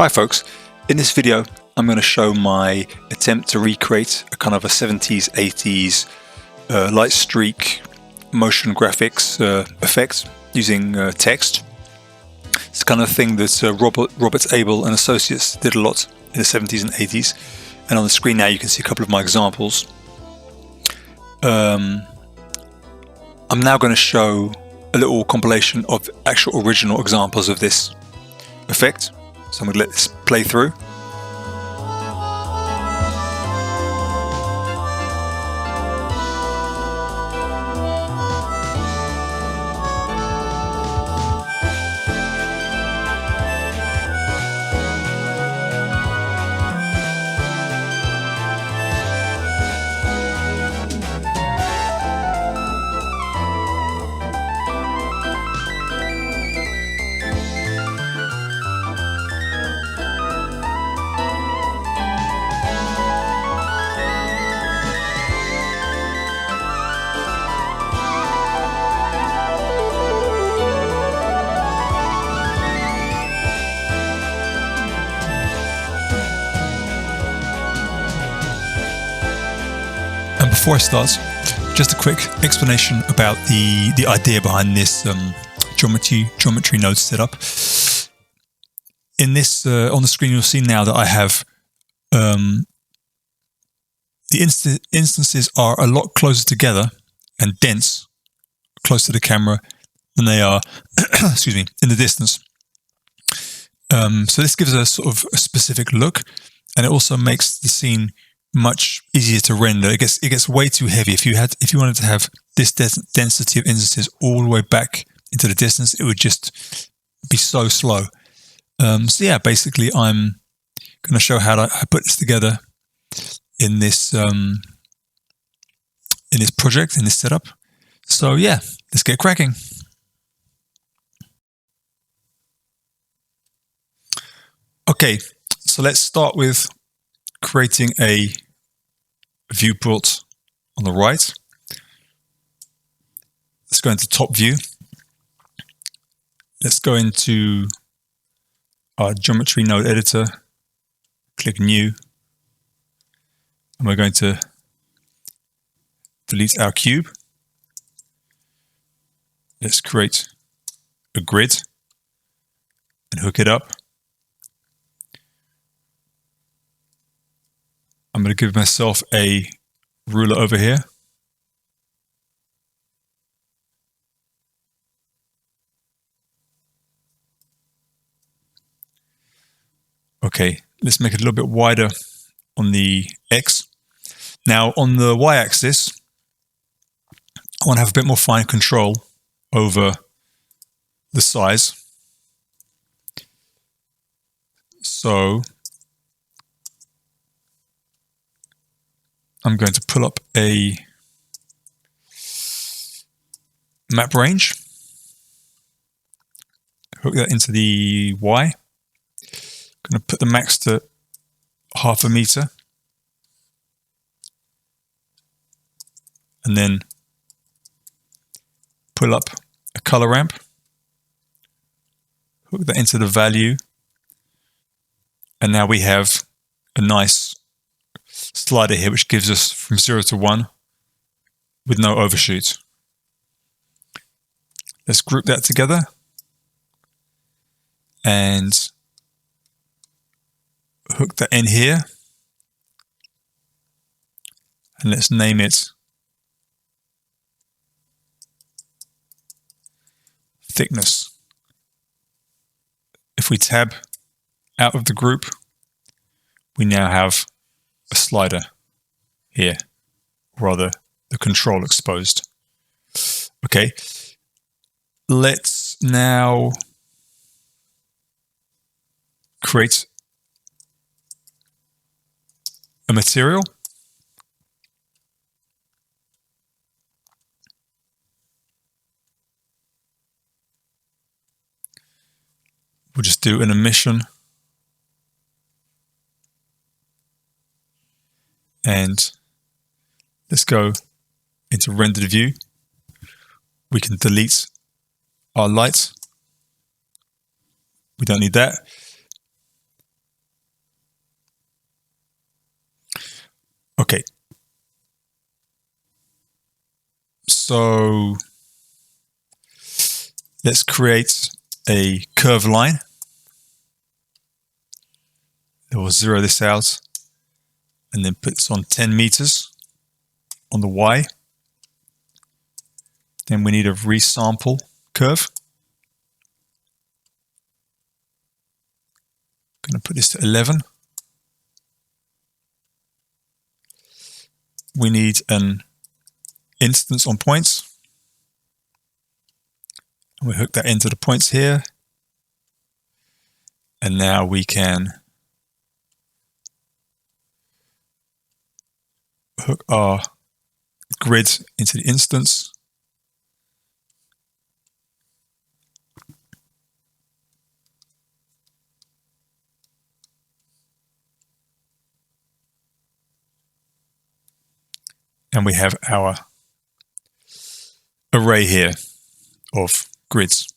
Hi folks, in this video I'm going to show my attempt to recreate a kind of a 70s, 80s light streak motion graphics effect using text. It's the kind of thing that Robert Abel and Associates did a lot in the 70s and 80s, and on the screen now you can see a couple of my examples. I'm now going to show a little compilation of actual original examples of this effect. So I'm going to let this play through. Before I start, just a quick explanation about the idea behind this geometry node setup. In this, on the screen, you'll see now that I have the instances are a lot closer together and dense, close to the camera, than they are, excuse me, in the distance. So this gives a sort of a specific look, and it also makes the scene much easier to render. It gets way too heavy. If you wanted to have this density of instances all the way back into the distance, it would just be so slow. So yeah, basically I'm going to show how I put this together in this project, in this setup. So yeah, let's get cracking. Okay, so let's start with creating a viewport on the right. Let's go into top view. Let's go into our geometry node editor, click new, and we're going to delete our cube. Let's create a grid and hook it up. I'm going to give myself a ruler over here. Okay, let's make it a little bit wider on the X. Now on the Y-axis, I want to have a bit more fine control over the size. So I'm going to pull up a map range, hook that into the Y. I'm going to put the max to 0.5 meters, and then pull up a color ramp, hook that into the value, and now we have a nice slider here which gives us from 0 to 1 with no overshoot. Let's group that together and hook that in here, and let's name it thickness. If we tab out of the group, we now have a slider here, or rather the control exposed. Okay, let's now create a material. We'll just do an emission. And let's go into rendered view. We can delete our light. We don't need that. Okay. So let's create a curve line. We'll zero this out and then put this on 10 meters on the Y. Then we need a resample curve. I'm going to put this to 11. We need an instance on points. And we hook that into the points here. And now we can hook our grid into the instance. And we have our array here of grids.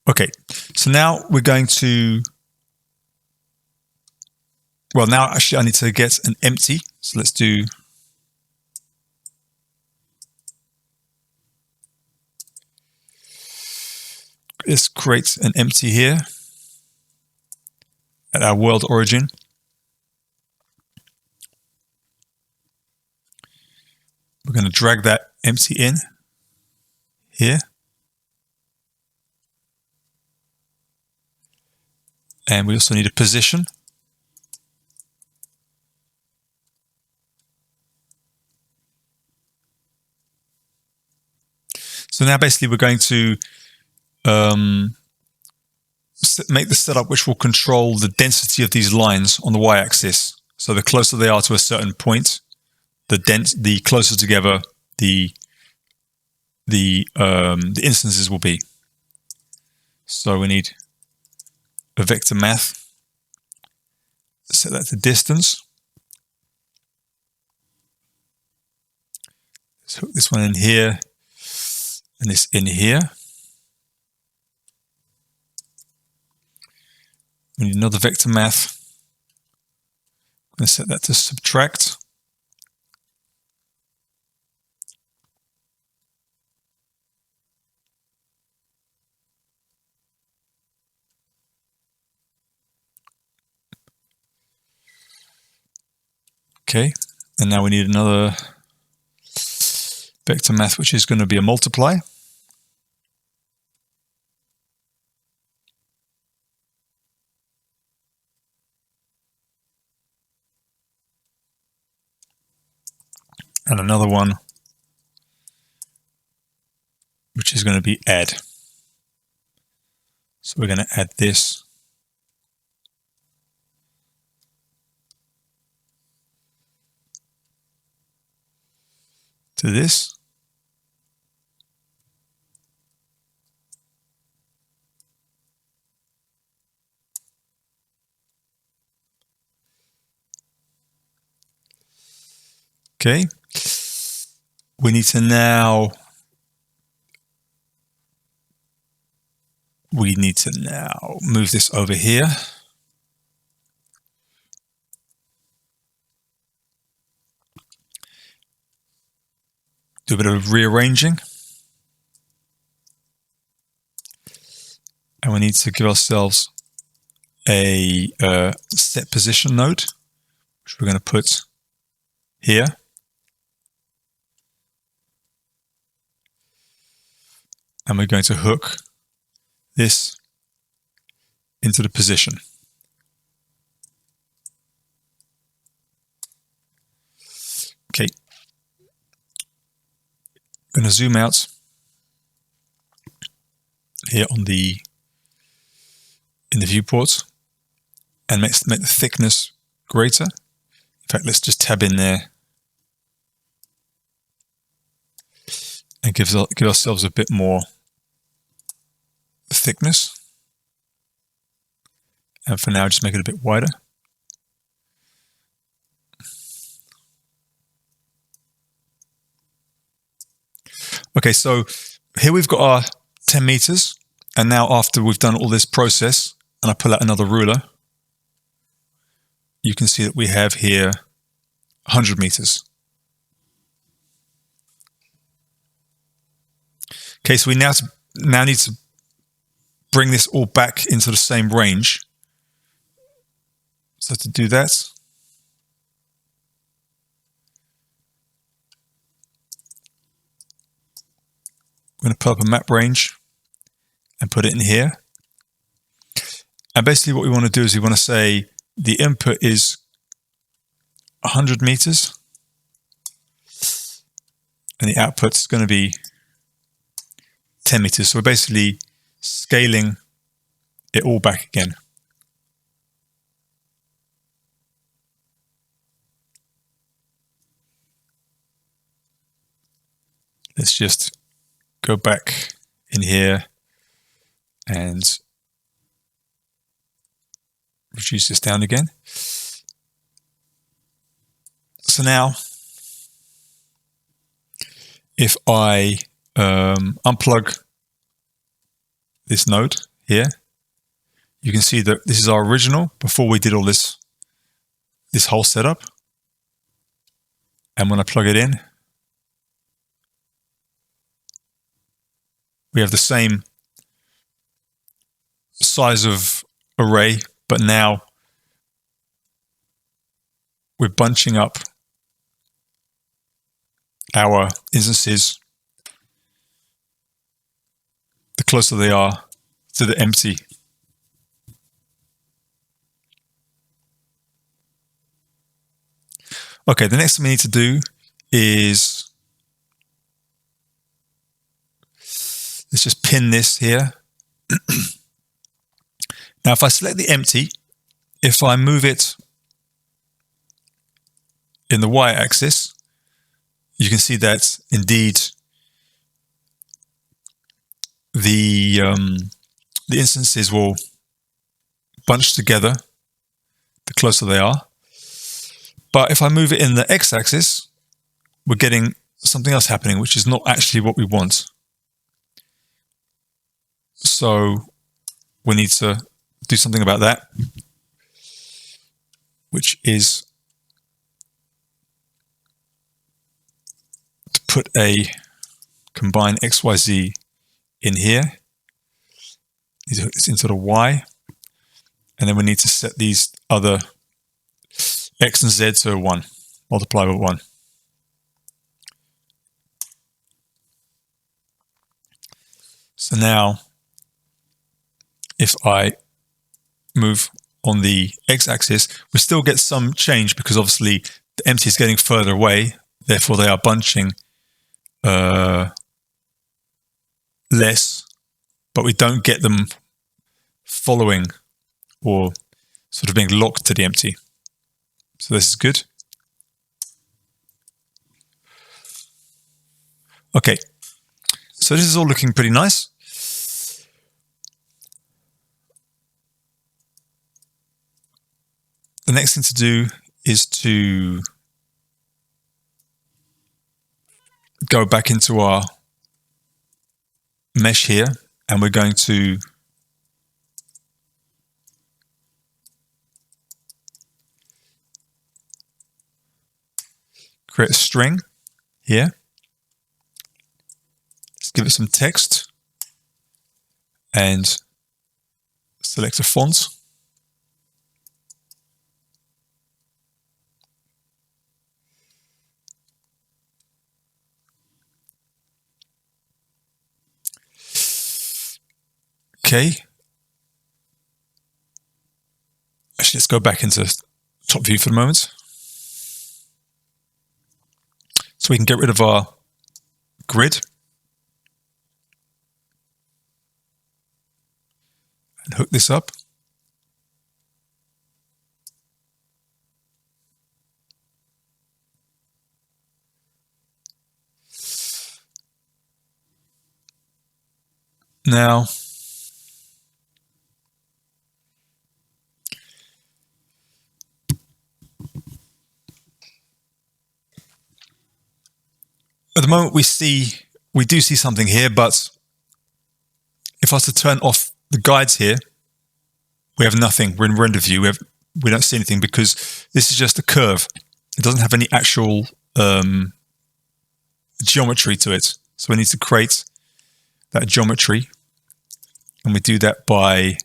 Okay, so now we're going to, well, now actually I need to get an empty. So let's do let's create an empty here at our world origin. We're going to drag that empty in here. And we also need a position. So now basically we're going to make the setup which will control the density of these lines on the y-axis. So the closer they are to a certain point, the closer together the instances will be. So we need a vector math. Set that to distance. Let's hook this one in here and this in here. We need another vector math. I'm going to set that to subtract. Okay, and now we need another vector math, which is going to be a multiply. And another one, which is going to be add. So we're going to add this to this. Okay. We need to now move this over here. Do a bit of rearranging. And we need to give ourselves a set position node, which we're going to put here. And we're going to hook this into the position. Okay. I'm going to zoom out here in the viewport and make the thickness greater. In fact, let's just tab in there and give ourselves a bit more thickness. And for now, just make it a bit wider. Okay, so here we've got our 10 meters And now after we've done all this process, and I pull out another ruler, you can see that we have here 100 meters. Okay, so we now need to bring this all back into the same range. So to do that, we're going to pull up a map range and put it in here. And basically what we want to do is we want to say the input is 100 meters and the output is going to be 10 meters. So we're basically scaling it all back again. Let's just go back in here and reduce this down again. So now, if I unplug this node here, you can see that this is our original before we did all this whole setup. And when I plug it in, we have the same size of array, but now we're bunching up our instances the closer they are to the empty. Okay, the next thing we need to do is, let's just pin this here. Now, if I select the empty, if I move it in the y-axis, you can see that indeed the instances will bunch together the closer they are. But if I move it in the x-axis, we're getting something else happening, which is not actually what we want. So we need to do something about that, which is to put a combine XYZ in here. It's into the Y. And then we need to set these other X and Z to 1, multiply by 1. So now, if I move on the x-axis, we still get some change because obviously the empty is getting further away, therefore they are bunching less, but we don't get them following or sort of being locked to the empty. So this is good. Okay, so this is all looking pretty nice. The next thing to do is to go back into our mesh here, and we're going to create a string here. Let's give it some text and select a font. Okay. Actually, let's go back into top view for the moment. So we can get rid of our grid and hook this up. Now, at the moment we do see something here, but if I was to turn off the guides here, we have nothing. We're in render view. We don't see anything because this is just a curve. It doesn't have any actual geometry to it. So we need to create that geometry, and we do that by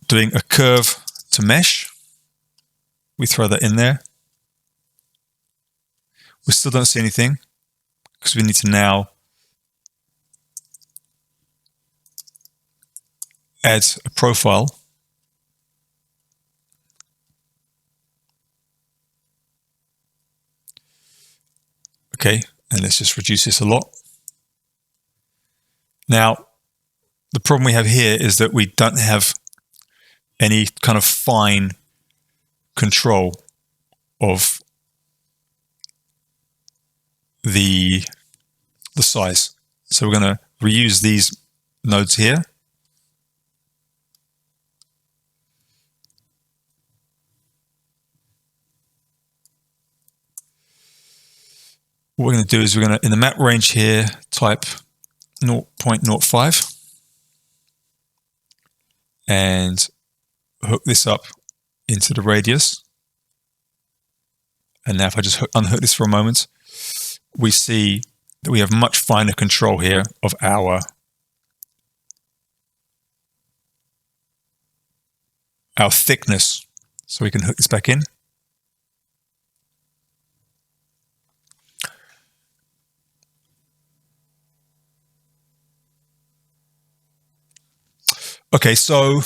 doing a curve to mesh. We throw that in there. We still don't see anything because we need to now add a profile. Okay, and let's just reduce this a lot. Now, the problem we have here is that we don't have any kind of fine control of the size. So we're going to reuse these nodes here. What we're going to do is we're going to, in the map range here, type 0.05 and hook this up into the radius. And now if I just unhook this for a moment, we see that we have much finer control here of our thickness. So we can hook this back in. Okay, so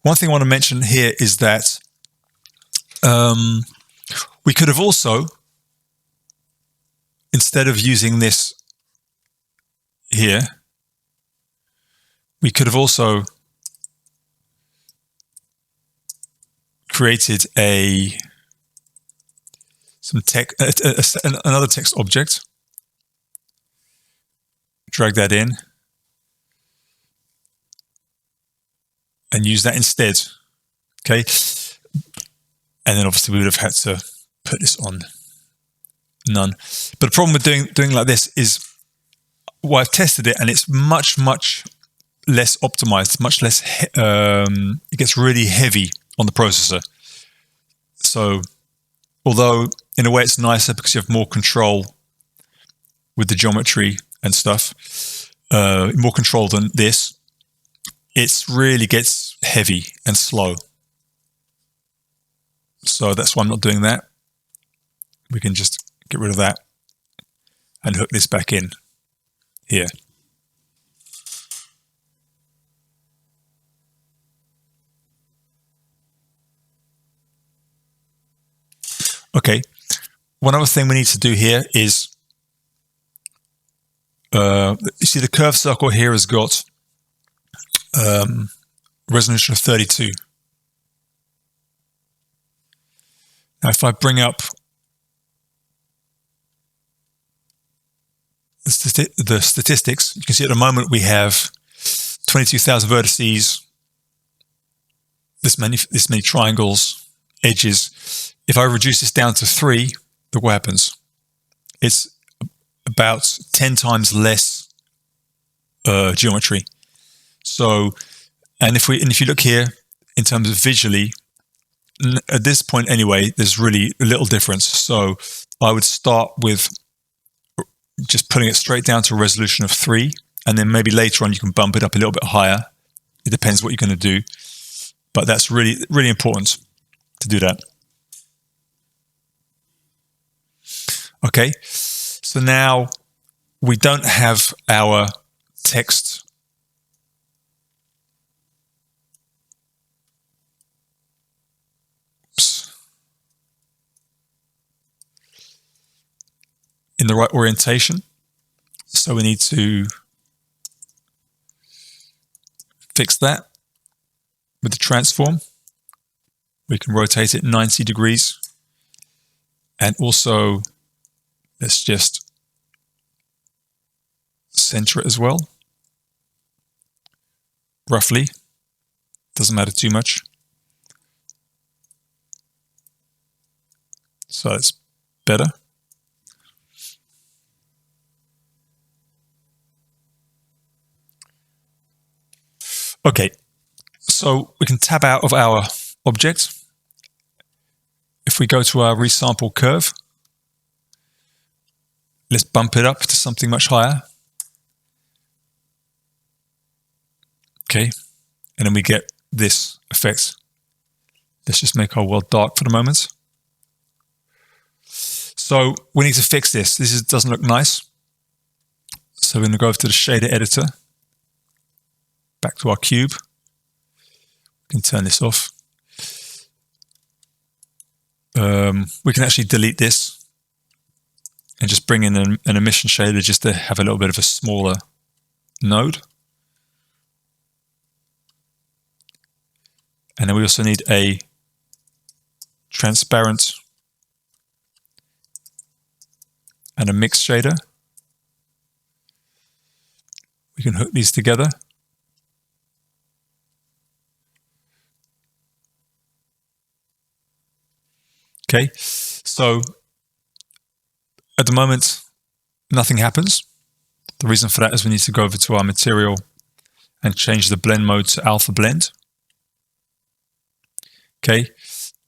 one thing I want to mention here is that we could have also, instead of using this here, we could have also created another text object. Drag that in and use that instead. Okay, and then obviously we would have had to put this on none. But the problem with doing like this is, well, I've tested it and it's much less optimized, much less. It gets really heavy on the processor. So, although in a way it's nicer because you have more control with the geometry and stuff, more control than this, it really gets heavy and slow. So that's why I'm not doing that. We can just get rid of that and hook this back in here. Okay, one other thing we need to do here is, you see the curved circle here has got resolution of 32. Now if I bring up the statistics, you can see at the moment we have 22,000 vertices, this many triangles, edges. If I reduce this down to 3, look what happens. It's about 10 times less geometry. So, and if you look here in terms of visually, at this point anyway, there's really a little difference. So I would start with just putting it straight down to a resolution of 3, and then maybe later on you can bump it up a little bit higher. It depends what you're going to do, but that's really important to do that. Okay, so now we don't have our text in the right orientation. So we need to fix that with the transform. We can rotate it 90 degrees. And also, let's just center it as well. Roughly. Doesn't matter too much. So it's better. Okay, so we can tab out of our object. If we go to our resample curve, let's bump it up to something much higher. Okay, and then we get this effect. Let's just make our world dark for the moment. So we need to fix this. This doesn't look nice. So we're going to go over to the shader editor, back to our cube. We can turn this off. We can actually delete this and just bring in an emission shader just to have a little bit of a smaller node. And then we also need a transparent and a mix shader. We can hook these together. Okay, so at the moment, nothing happens. The reason for that is we need to go over to our material and change the blend mode to alpha blend. Okay,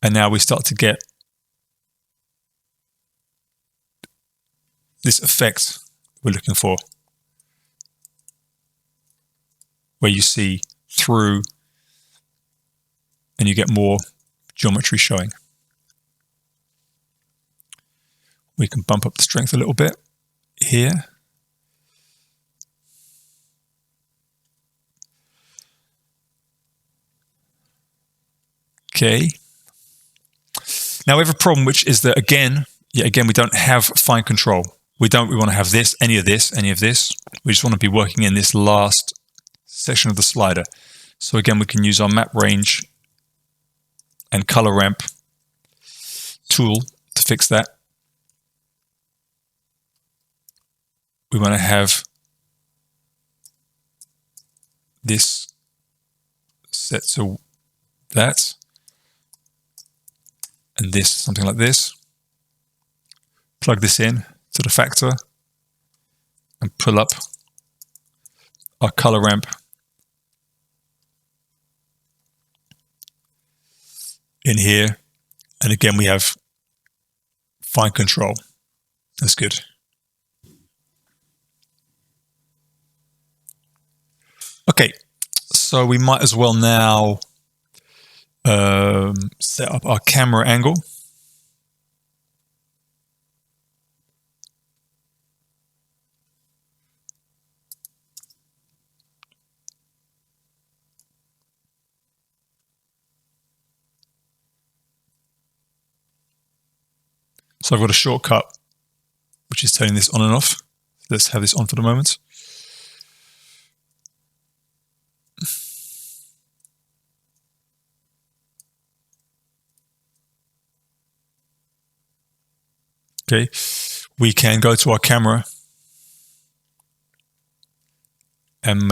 and now we start to get this effect we're looking for, where you see through and you get more geometry showing. We can bump up the strength a little bit here. Okay. Now we have a problem, which is that again, we don't have fine control. We want to have this, any of this, any of this. We just want to be working in this last section of the slider. So again, we can use our map range and color ramp tool to fix that. We want to have this set to that, and this, something like this. Plug this in to the factor and pull up our color ramp in here. And again, we have fine control. That's good. Okay, so we might as well now set up our camera angle. So I've got a shortcut, which is turning this on and off. Let's have this on for the moment. Okay, we can go to our camera and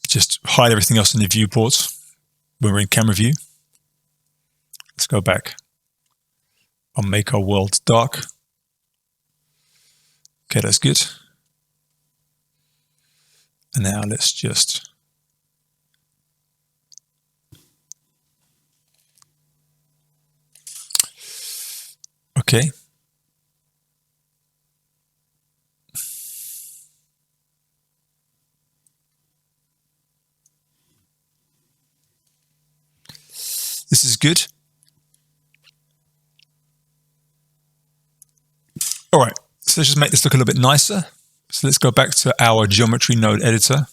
just hide everything else in the viewports when we're in camera view. Let's go back. I'll make our world dark. Okay, that's good. And now let's just okay. This is good. All right, so let's just make this look a little bit nicer. So let's go back to our geometry node editor.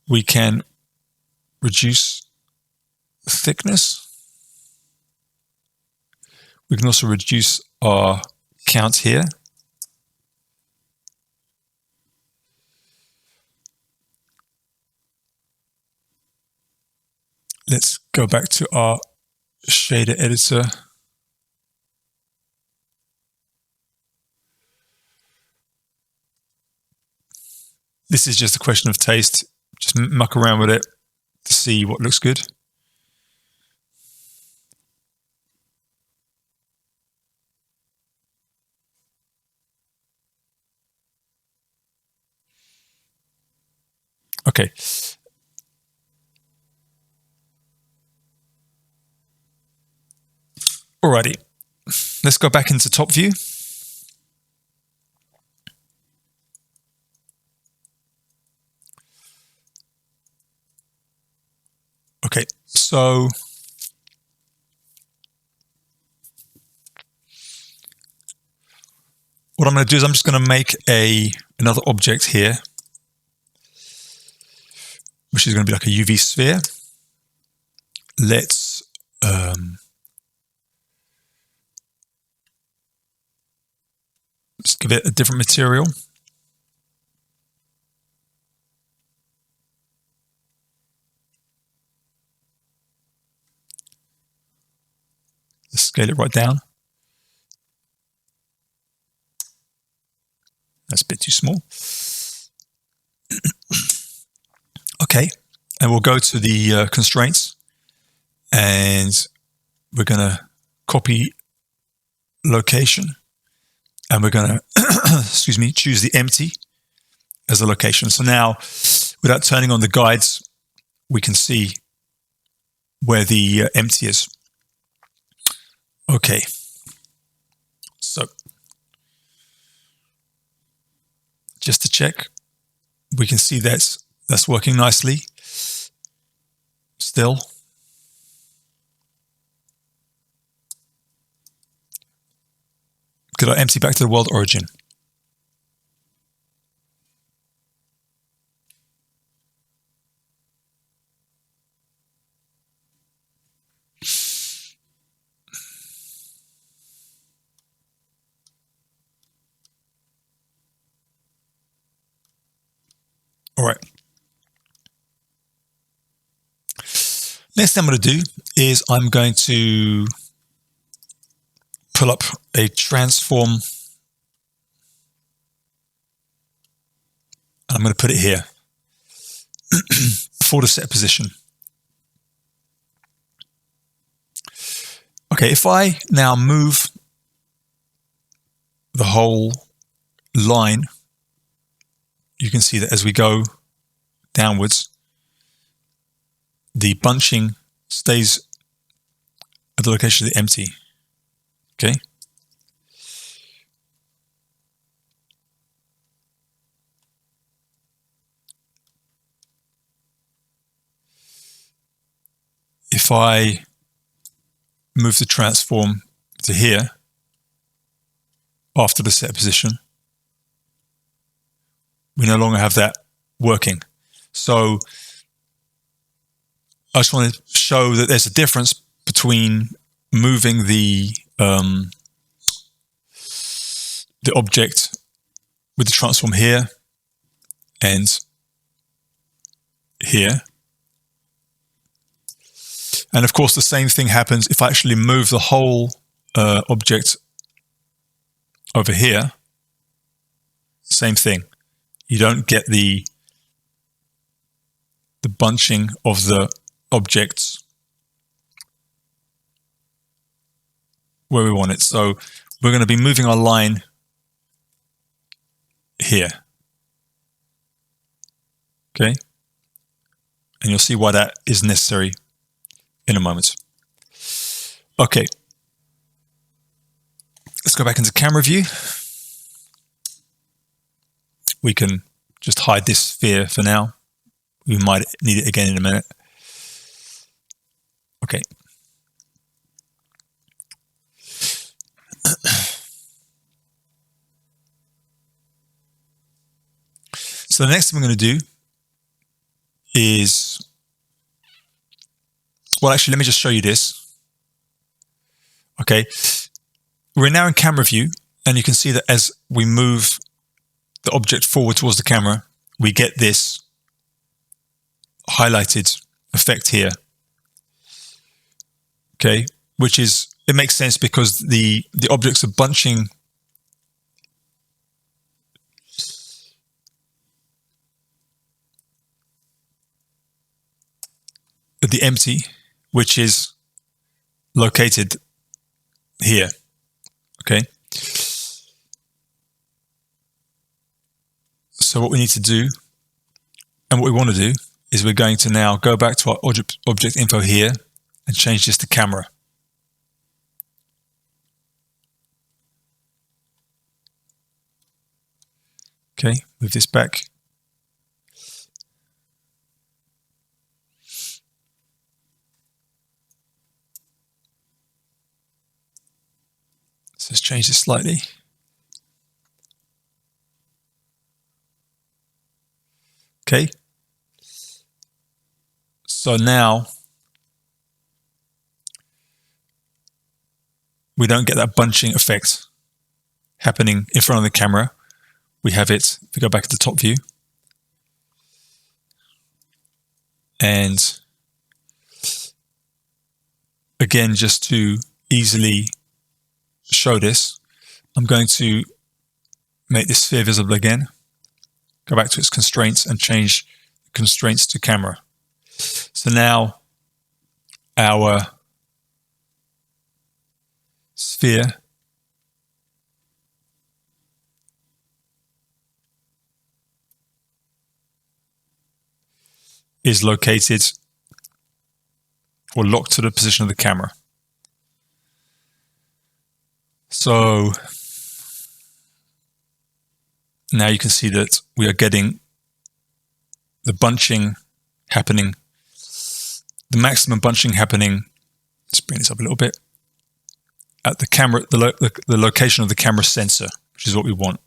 We can reduce the thickness. We can also reduce our count here. Let's go back to our shader editor. This is just a question of taste. Just muck around with it to see what looks good. Okay. Alrighty, let's go back into top view. Okay, so what I'm going to do is I'm just going to make another object here, which is going to be like a UV sphere. Let's just give it a different material. Let's scale it right down. That's a bit too small. Okay, and we'll go to the constraints, and we're going to copy location, and we're going to, excuse me, choose the empty as a location. So now, without turning on the guides, we can see where the empty is. Okay, so just to check, we can see that's working nicely still. Could I empty back to the world origin? All right. Next thing I'm going to do is I'm going to pull up a transform, and I'm going to put it here for the set position. Okay, if I now move the whole line, you can see that as we go downwards, the bunching stays at the location of the empty. Okay. If I move the transform to here after the set position, we no longer have that working. So I just want to show that there's a difference between moving the object with the transform here and here. And of course, the same thing happens if I actually move the whole object over here. Same thing. You don't get the bunching of the objects where we want it. So we're going to be moving our line here. Okay. And you'll see why that is necessary in a moment. Okay. Let's go back into camera view. We can just hide this sphere for now. We might need it again in a minute. Okay. So the next thing we're going to do is, well, actually, let me just show you this. Okay. We're now in camera view, and you can see that as we move the object forward towards the camera, we get this highlighted effect here. Okay, which is, it makes sense because the objects are bunching at the empty, which is located here. Okay. So what we need to do, And what we want to do is we're going to now go back to our object info here and change this to camera. Okay, move this back. So let's change this slightly. Okay. So now we don't get that bunching effect happening in front of the camera. We have it, if we go back to the top view, and again, just to easily show this, I'm going to make this sphere visible again, go back to its constraints and change constraints to camera. So now our sphere is located or locked to the position of the camera. So now you can see that we are getting the bunching happening, the maximum bunching happening. Let's bring this up a little bit at the camera, the location of the camera sensor, which is what we want.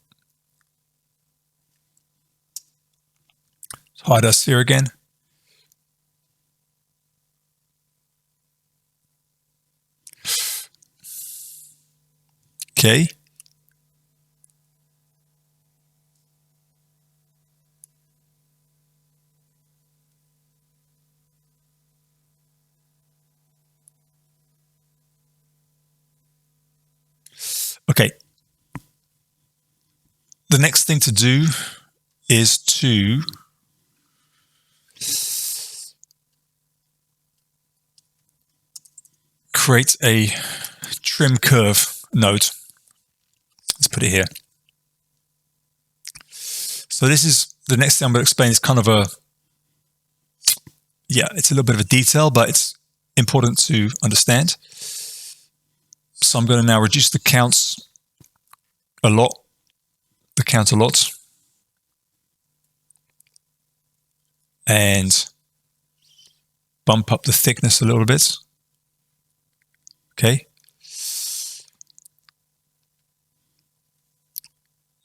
Let's hide our sphere again. Okay. Okay. The next thing to do is to create a trim curve node. Let's put it here. So this is the next thing I'm going to explain. Is kind of a, it's a little bit of a detail, but it's important to understand. So I'm going to now reduce the count a lot, and bump up the thickness a little bit. Okay.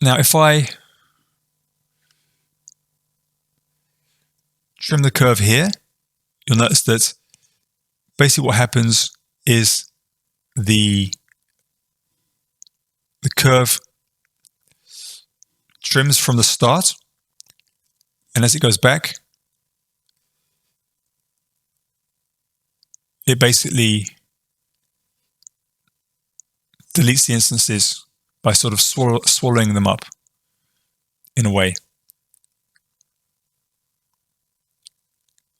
Now, if I trim the curve here, you'll notice that basically what happens is the curve trims from the start, and as it goes back, it basically deletes the instances by sort of swallowing them up in a way.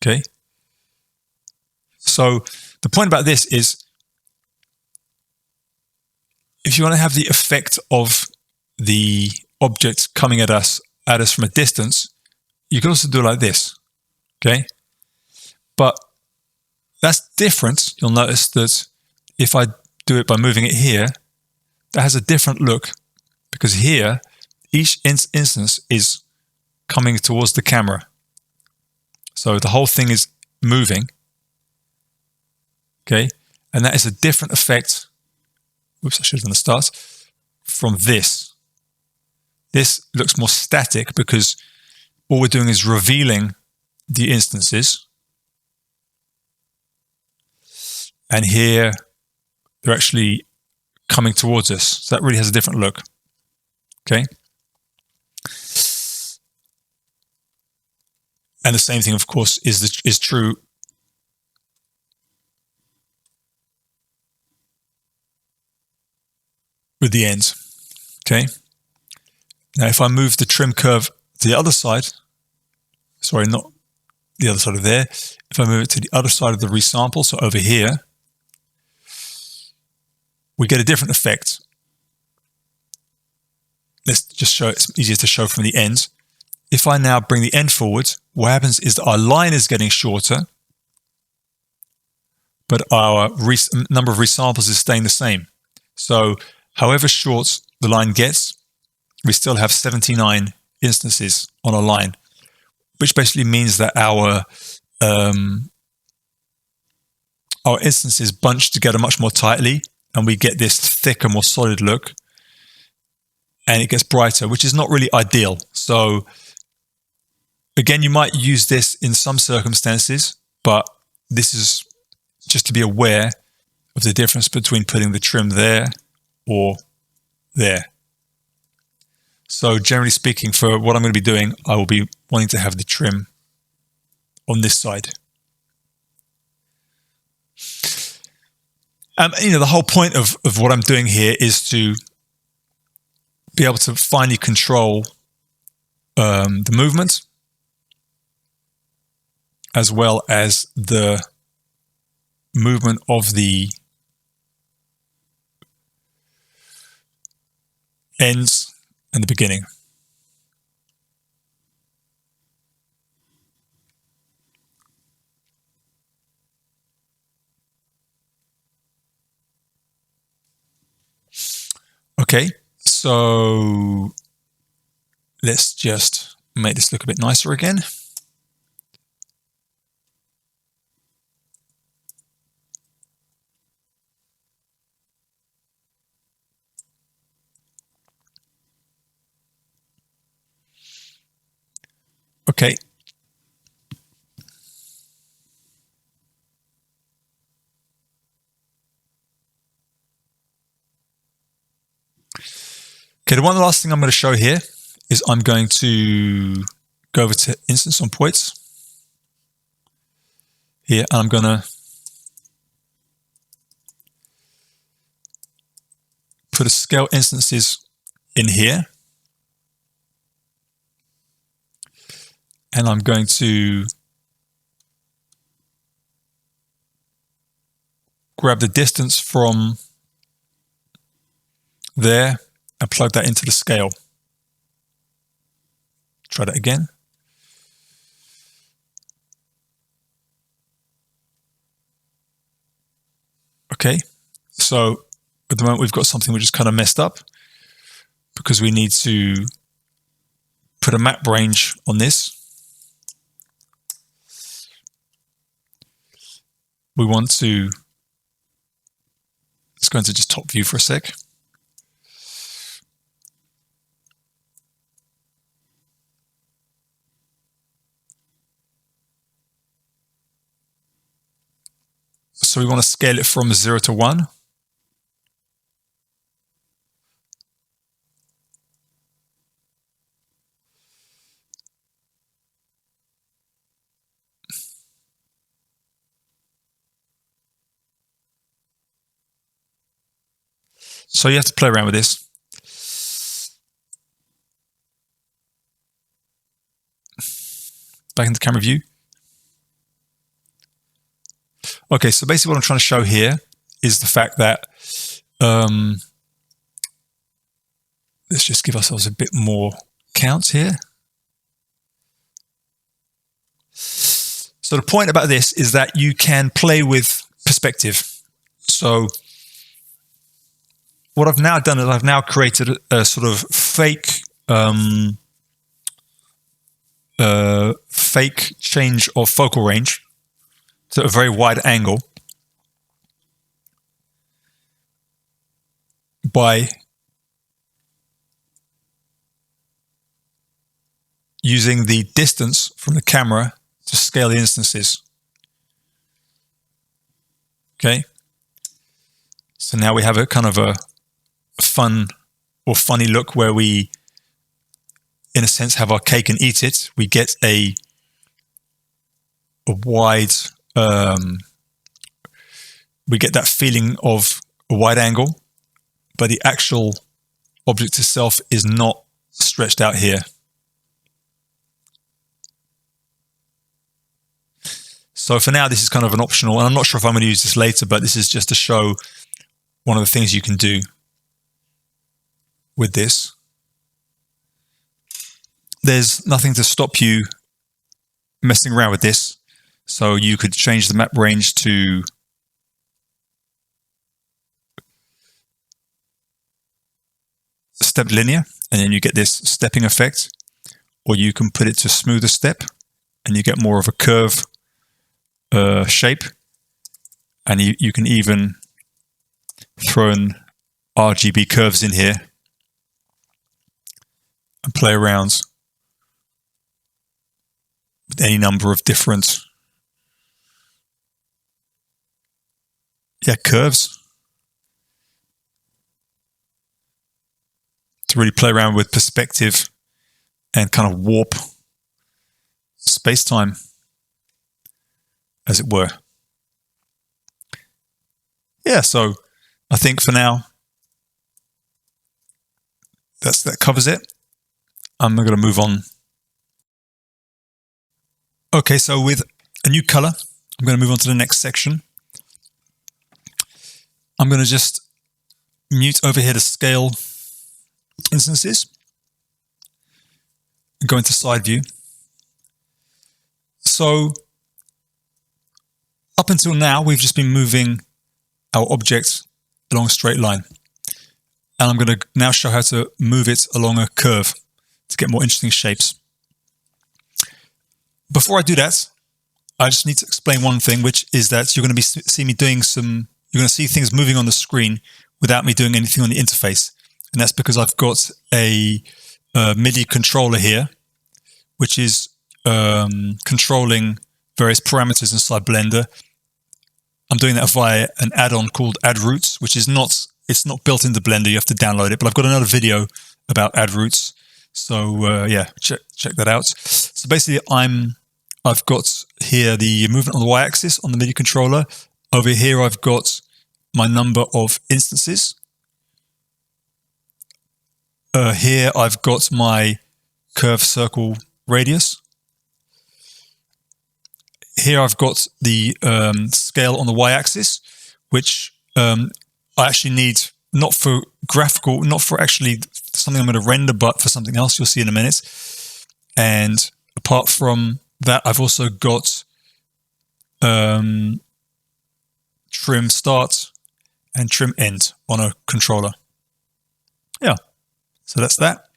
Okay. So the point about this is, if you want to have the effect of the object coming at us from a distance, you can also do it like this. Okay. But that's different. You'll notice that if I do it by moving it here, that has a different look, because here each instance is coming towards the camera. So the whole thing is moving. Okay. And that is a different effect. Whoops, I should have done the start. From this. This looks more static because all we're doing is revealing the instances. And here they're actually coming towards us. So that really has a different look. Okay. And the same thing, of course, is true with the ends. Okay. Now, if I move the trim curve to the other side, sorry, not the other side of there. If I move it to the other side of the resample, so over here, we get a different effect. Let's just show it. It's easier to show from the ends. If I now bring the end forward, what happens is that our line is getting shorter, but our number of resamples is staying the same. So however short the line gets, we still have 79 instances on a line, which basically means that our instances bunch together much more tightly, and we get this thicker, more solid look, and it gets brighter, which is not really ideal. So again, you might use this in some circumstances, but this is just to be aware of the difference between putting the trim there or there. So generally speaking, for what I'm going to be doing, I will be wanting to have the trim on this side. The whole point of what I'm doing here is to be able to finely control the movement, as well as the movement of the ends and the beginning. Okay, so let's just make this look a bit nicer again. Okay. Okay, the one last thing I'm going to show here is I'm going to go over to instance on points here, and I'm going to put a scale instances in here, and I'm going to grab the distance from there and plug that into the scale. Try that again. Okay, so at the moment we've got something which is kind of messed up because we need to put a map range on this. We want to, let's go into just top view for a sec. So we want to scale it from 0 to 1. So you have to play around with this. Back into camera view. Okay, so basically what I'm trying to show here is the fact that let's just give ourselves a bit more count here. So the point about this is that you can play with perspective. So what I've now done is I've now created a sort of fake fake change of focal range to a very wide angle by using the distance from the camera to scale the instances. Okay, so now we have a kind of a fun or funny look where we, in a sense, have our cake and eat it. We get a wide, we get that feeling of a wide angle, but the actual object itself is not stretched out here. So for now, this is kind of an optional, and I'm not sure if I'm going to use this later, but this is just to show one of the things you can do with this. There's nothing to stop you messing around with this. So you could change the map range to step linear, and then you get this stepping effect, or you can put it to smoother step, and you get more of a curve shape, and you can even throw in RGB curves in here and play around with any number of different curves to really play around with perspective and kind of warp space-time, as it were. Yeah, so I think for now that covers it. I'm going to move on. Okay, so with a new color, I'm going to move on to the next section. I'm going to just mute over here the scale instances and go into side view. So up until now, we've just been moving our object along a straight line. And I'm going to now show how to move it along a curve to get more interesting shapes. Before I do that, I just need to explain one thing, which is that you're going to see me doing you're going to see things moving on the screen without me doing anything on the interface. And that's because I've got a MIDI controller here, which is controlling various parameters inside Blender. I'm doing that via an add-on called AddRoots, which is it's not built into Blender. You have to download it, but I've got another video about AddRoots. So yeah, check that out. So basically I've got here the movement on the y-axis on the MIDI controller. Over here I've got my number of instances. Here I've got my curve circle radius. Here I've got the scale on the y-axis, which I actually need not for graphical, not for actually something I'm going to render, but for something else you'll see in a minute. And apart from that, I've also got trim start and trim end on a controller. Yeah, so that's that.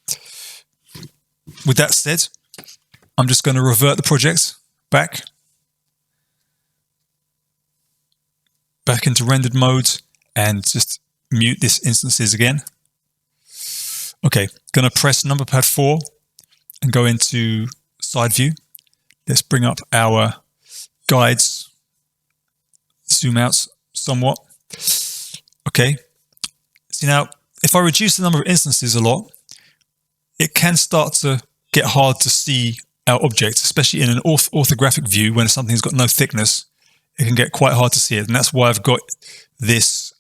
With that said, I'm just going to revert the project back into rendered mode and just mute this instances again. Okay, going to press number pad 4 and go into side view. Let's bring up our guides, zoom out somewhat. Okay, see now, if I reduce the number of instances a lot, it can start to get hard to see our object, especially in an orthographic view when something's got no thickness. It can get quite hard to see it, and that's why I've got this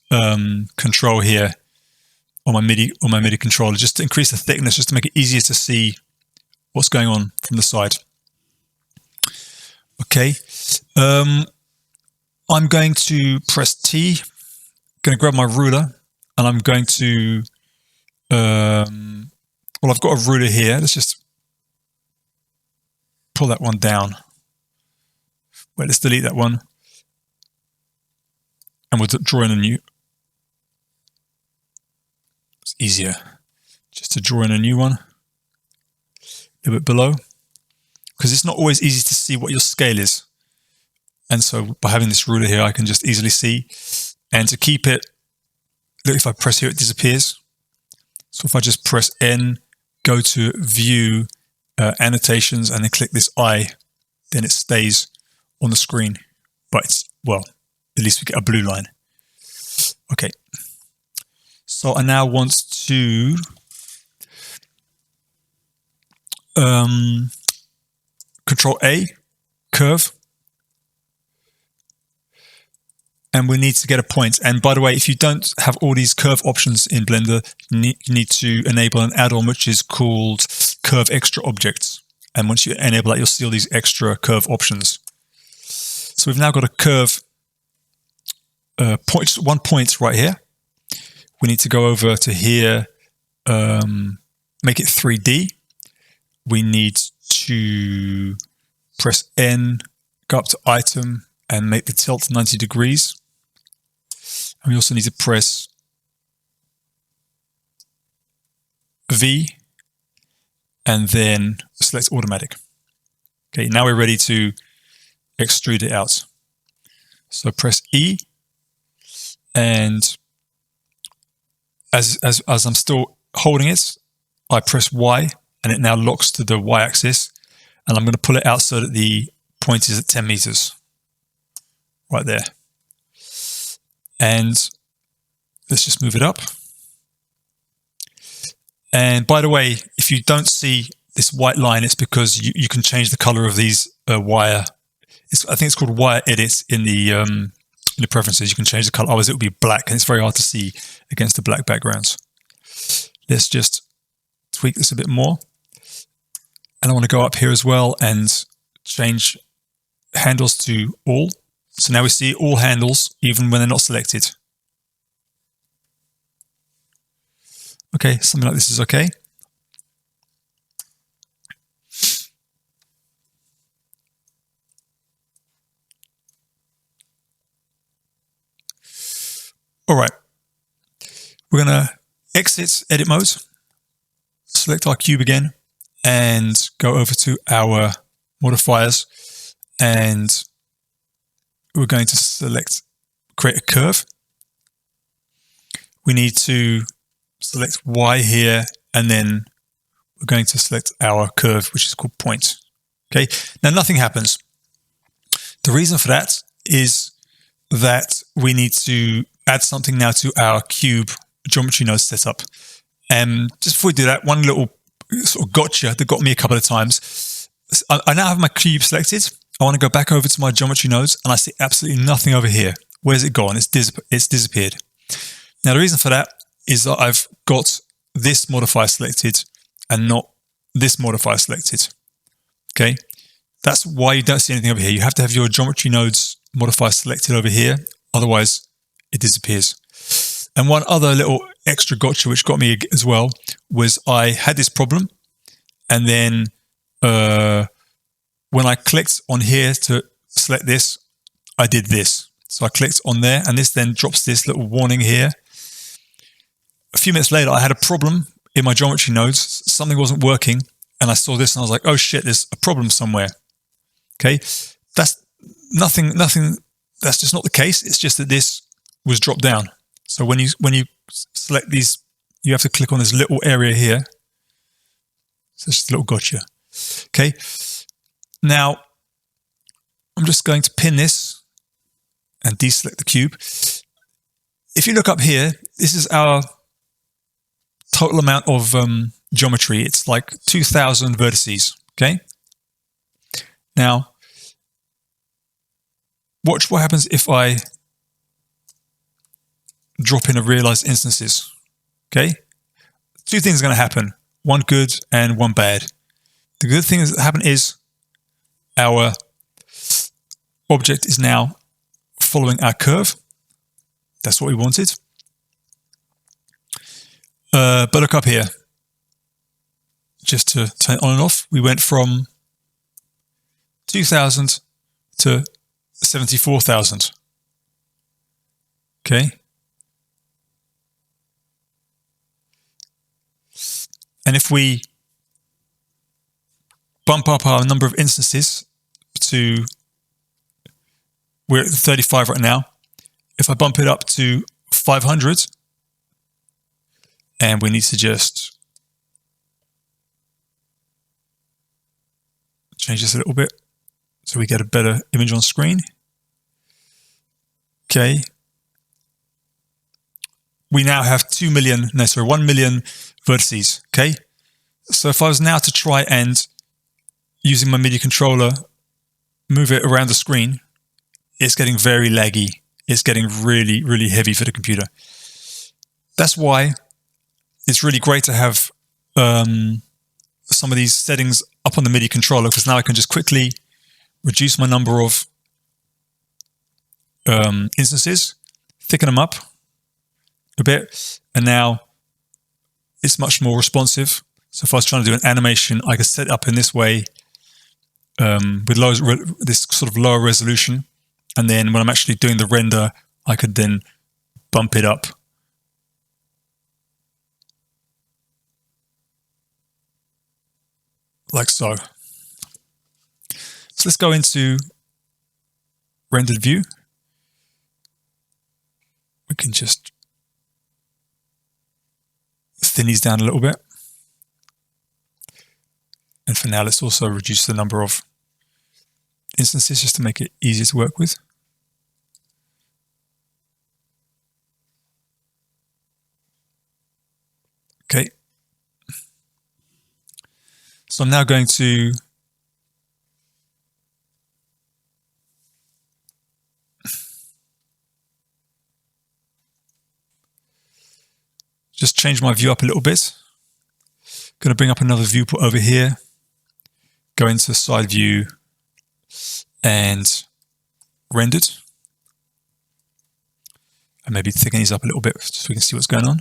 control here on my MIDI controller, just to increase the thickness, just to make it easier to see what's going on from the side. Okay, I'm going to press T, going to grab my ruler, and I'm going to, well, I've got a ruler here. Let's just pull that one down. Wait, let's delete that one. And we'll draw in a new. It's easier just to draw in a new one, a little bit below, because it's not always easy to see what your scale is. And so by having this ruler here, I can just easily see. And to keep it, look, if I press here, it disappears. So if I just press N, go to View, Annotations, and then click this I, then it stays on the screen. But it's, well, at least we get a blue line. Okay. So I now want to Control A, curve. And we need to get a point. And by the way, if you don't have all these curve options in Blender, you need to enable an add-on which is called Curve Extra Objects. And once you enable that, you'll see all these extra curve options. So we've now got a curve, one point right here. We need to go over to here, make it 3D. We need to press N, go up to item and make the tilt 90 degrees. And we also need to press V and then select automatic. Okay, now we're ready to extrude it out. So press E, and as I'm still holding it, I press Y and it now locks to the Y axis, and I'm going to pull it out so that the point is at 10 meters. Right there. And let's just move it up. And by the way, if you don't see this white line, it's because you can change the color of these wire. I think it's called wire edit in the preferences. You can change the color. Otherwise, it will be black, and it's very hard to see against the black backgrounds. Let's just tweak this a bit more. And I want to go up here as well and change handles to all. So now we see all handles, even when they're not selected. Okay, something like this is okay. All right, we're going to exit edit mode, select our cube again, and go over to our modifiers, and we're going to select create a curve. We need to select Y here, and then we're going to select our curve, which is called point. Okay, now nothing happens. The reason for that is that we need to add something now to our cube geometry node setup. And just before we do that, one little sort of gotcha that got me a couple of times. I now have my cube selected. I want to go back over to my geometry nodes, and I see absolutely nothing over here. Where's it gone? It's disappeared. Now, the reason for that is that I've got this modifier selected and not this modifier selected. Okay, that's why you don't see anything over here. You have to have your geometry nodes modifier selected over here, otherwise it disappears. And one other little extra gotcha which got me as well was I had this problem, and then when I clicked on here to select this, I did this. So I clicked on there, and this then drops this little warning here. A few minutes later, I had a problem in my geometry nodes. Something wasn't working, and I saw this, and I was like, "Oh shit, there's a problem somewhere." Okay, that's nothing. That's just not the case. It's just that this was dropped down. So when you select these, you have to click on this little area here. So it's just a little gotcha. Okay. Now I'm just going to pin this and deselect the cube. If you look up here, this is our total amount of geometry. It's like 2,000 vertices. Okay. Now, watch what happens if I drop in a realized instances. Okay. Two things are going to happen. One good and one bad. The good thing that happen is our object is now following our curve. That's what we wanted. But look up here. Just to turn it on and off, we went from 2,000 to 74,000. Okay. And if we bump up our number of instances to, we're at 35 right now. If I bump it up to 500, and we need to just change this a little bit so we get a better image on screen. Okay. We now have 1 million vertices. Okay. So if I was now to try and, using my MIDI controller, move it around the screen, it's getting very laggy. It's getting really, really heavy for the computer. That's why it's really great to have some of these settings up on the MIDI controller, because now I can just quickly reduce my number of instances, thicken them up a bit, and now it's much more responsive. So if I was trying to do an animation, I could set it up in this way, with this sort of lower resolution. And then when I'm actually doing the render, I could then bump it up. Like so. So let's go into rendered view. We can just thin these down a little bit. And for now, let's also reduce the number of instances just to make it easier to work with. Okay. So I'm now going to just change my view up a little bit. Going to bring up another viewport over here. Go into side view and rendered. And maybe thicken these up a little bit so we can see what's going on.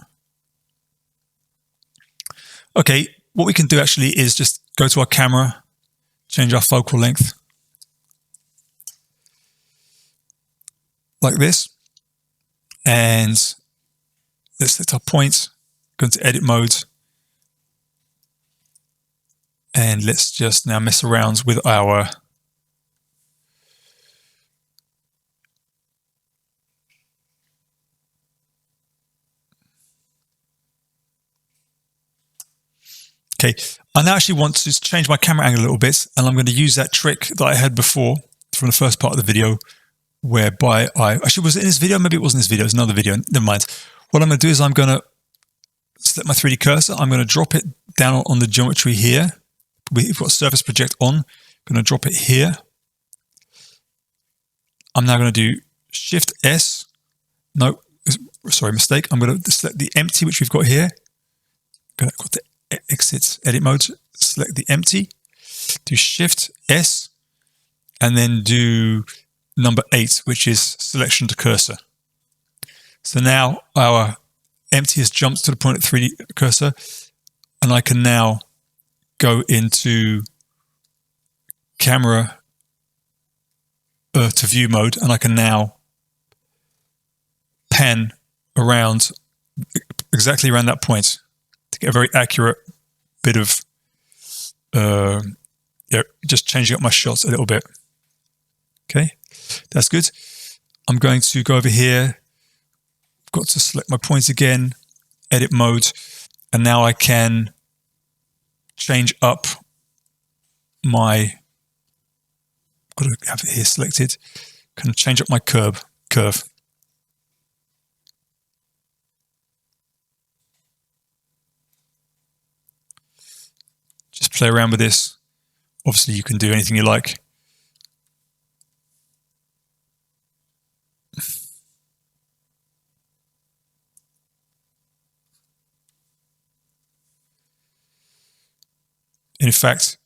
Okay, what we can do actually is just go to our camera, change our focal length. Like this. And let's set our point, go into edit mode. And let's just now mess around with our okay, I now actually want to change my camera angle a little bit, and I'm going to use that trick that I had before from the first part of the video, whereby was it in this video? Maybe it wasn't this video, it was another video, never mind. What I'm going to do is I'm going to select my 3D cursor, I'm going to drop it down on the geometry here. We've got surface project on, I'm going to drop it here. I'm now going to do Shift S, no, sorry, mistake. I'm going to select the empty, which we've got here. Go to exit edit mode, select the empty, do Shift S, and then do number 8, which is selection to cursor. So now our empty has jumped to the point at 3D cursor, and I can now go into camera to view mode, and I can now pan around exactly around that point to get a very accurate bit of just changing up my shots a little bit. Okay, that's good. I'm going to go over here. I've got to select my point again, edit mode, and now I can change up my, got to have it here selected, can change up my curve. Just play around with this. Obviously you can do anything you like. In fact,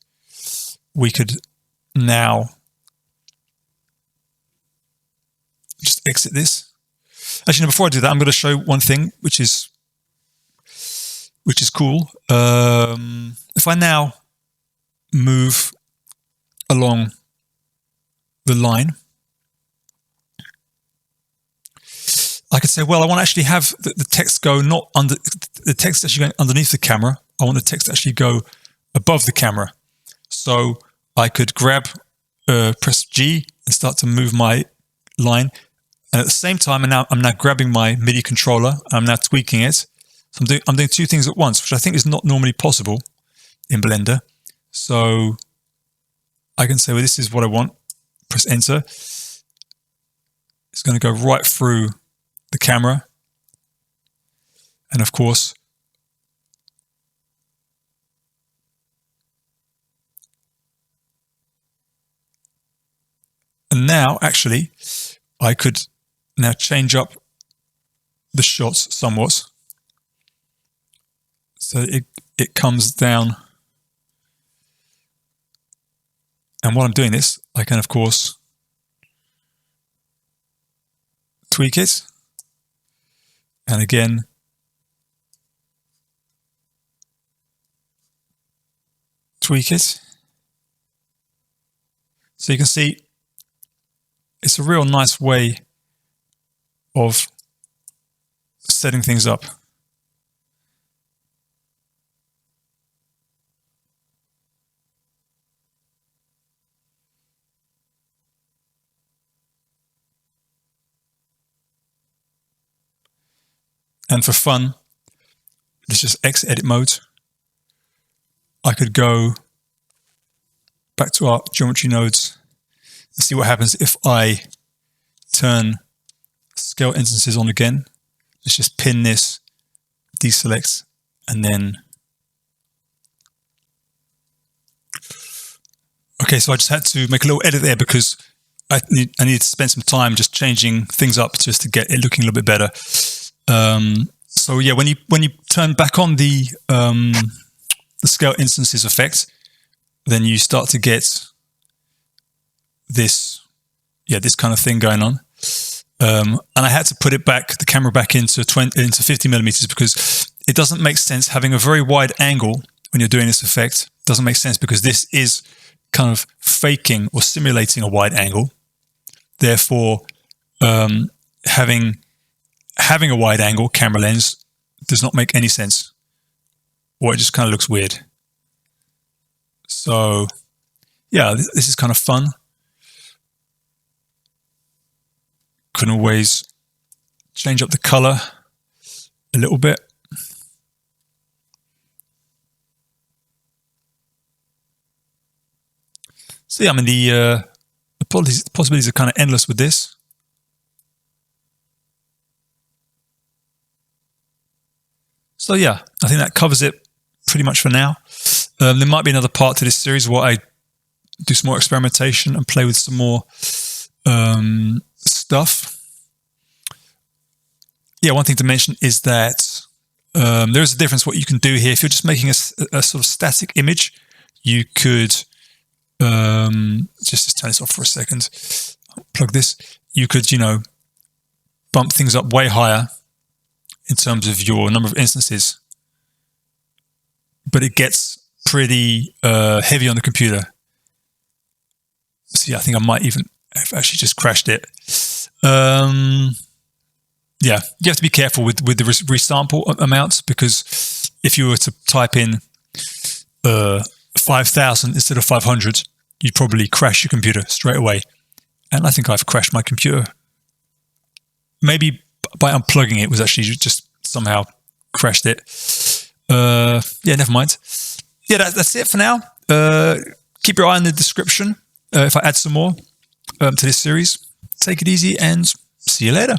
we could now just exit this. Actually, no, before I do that, I'm going to show one thing, which is cool. If I now move along the line, I could say, well, I want to actually have the text go not under the text actually going underneath the camera. I want the text to actually go above the camera. So I could grab, press G and start to move my line. And at the same time, I'm now grabbing my MIDI controller. I'm now tweaking it. So I'm doing two things at once, which I think is not normally possible in Blender. So I can say, well, this is what I want. Press enter. It's going to go right through the camera. And of course, and now actually I could now change up the shots somewhat. So it comes down. And while I'm doing this, I can of course tweak it. And again, tweak it. So you can see it's a real nice way of setting things up. And for fun, let's just X edit mode. I could go back to our geometry nodes and see what happens if I turn scale instances on again. Let's just pin this, deselect, and then. Okay, so I just had to make a little edit there because I needed to spend some time just changing things up just to get it looking a little bit better. So yeah, when you turn back on the scale instances effect, then you start to get this kind of thing going on. And I had to put the camera back into 50 millimeters because it doesn't make sense having a very wide angle when you're doing this effect. It doesn't make sense because this is kind of faking or simulating a wide angle. Therefore, having a wide angle camera lens does not make any sense, or it just kind of looks weird. So yeah, this is kind of fun. Can always change up the color a little bit. So yeah, I mean the possibilities are kind of endless with this. So yeah, I think that covers it pretty much for now. There might be another part to this series where I do some more experimentation and play with some more stuff. Yeah, one thing to mention is that there is a difference what you can do here. If you're just making a sort of static image, you could just turn this off for a second. Plug this. You could, bump things up way higher in terms of your number of instances, but it gets pretty heavy on the computer. So yeah, I think I might even have actually just crashed it. Yeah, you have to be careful with the resample amounts, because if you were to type in 5,000 instead of 500, you'd probably crash your computer straight away. And I think I've crashed my computer. Maybe by unplugging it was actually just somehow crashed it. Yeah, never mind. Yeah, that's it for now. Keep your eye on the description if I add some more to this series. Take it easy and see you later.